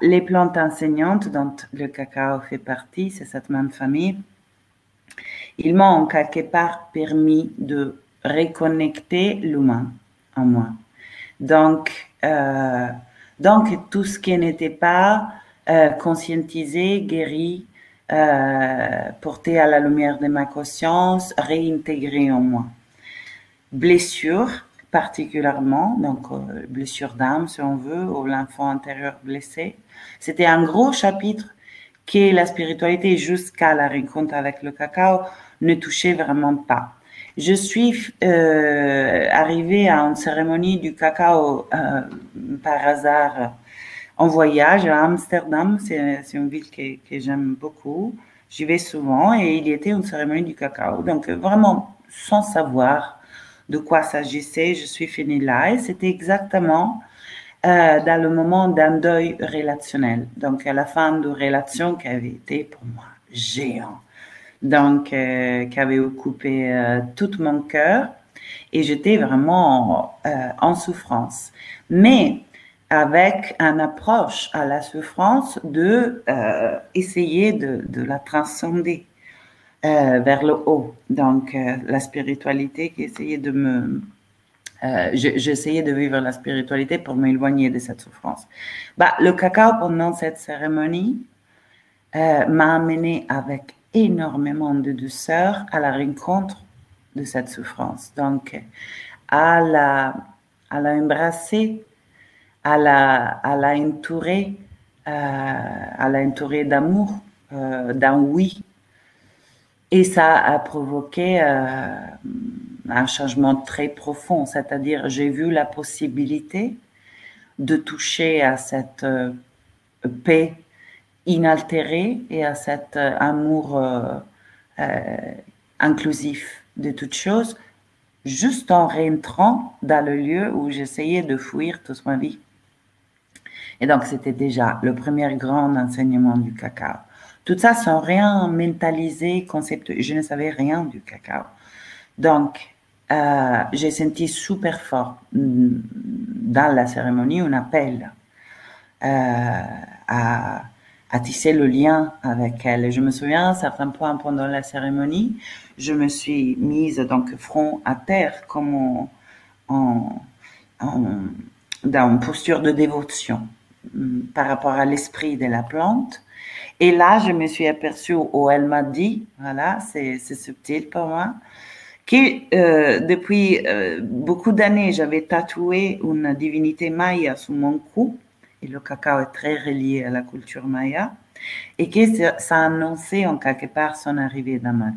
les plantes enseignantes dont le cacao fait partie, c'est cette même famille, ils m'ont quelque part permis de reconnecter l'humain en moi. Donc, euh, donc tout ce qui n'était pas conscientisé, guéri, porté à la lumière de ma conscience, réintégré en moi. Blessure particulièrement, donc blessure d'âme si on veut, ou l'enfant intérieur blessé. C'était un gros chapitre que la spiritualité jusqu'à la rencontre avec le cacao ne touchait vraiment pas. Je suis arrivée à une cérémonie du cacao par hasard en voyage à Amsterdam. C'est une ville que j'aime beaucoup. J'y vais souvent et il y était une cérémonie du cacao. Donc vraiment sans savoir de quoi s'agissait, je suis venue là et c'était exactement dans le moment d'un deuil relationnel. Donc à la fin de relation qui avait été pour moi géant. Donc qui avait occupé tout mon cœur et j'étais vraiment en souffrance. Mais avec une approche à la souffrance de essayer de la transcender vers le haut. Donc, la spiritualité qui essayait de me... j'essayais de vivre la spiritualité pour m'éloigner de cette souffrance. Bah, le cacao pendant cette cérémonie m'a amené avec énormément de douceur à la rencontre de cette souffrance. Donc, à la, à la embrasser, à la entourer, à la entourer d'amour, d'un oui. Et ça a provoqué un changement très profond, c'est-à-dire j'ai vu la possibilité de toucher à cette paix inaltérée et à cet amour inclusif de toutes choses, juste en rentrant dans le lieu où j'essayais de fuir toute ma vie. Et donc, c'était déjà le premier grand enseignement du cacao. Tout ça sans rien mentaliser, conceptuel. Je ne savais rien du cacao. Donc, j'ai senti super fort dans la cérémonie un appel à, à tisser le lien avec elle. Et je me souviens, à un certain point pendant la cérémonie, je me suis mise donc front à terre comme en, en, dans une posture de dévotion par rapport à l'esprit de la plante. Et là, je me suis aperçue, où elle m'a dit, voilà, c'est subtil pour moi, que depuis beaucoup d'années, j'avais tatoué une divinité maya sous mon cou, et le cacao est très relié à la culture maya, et que ça annonçait en quelque part son arrivée dans ma vie.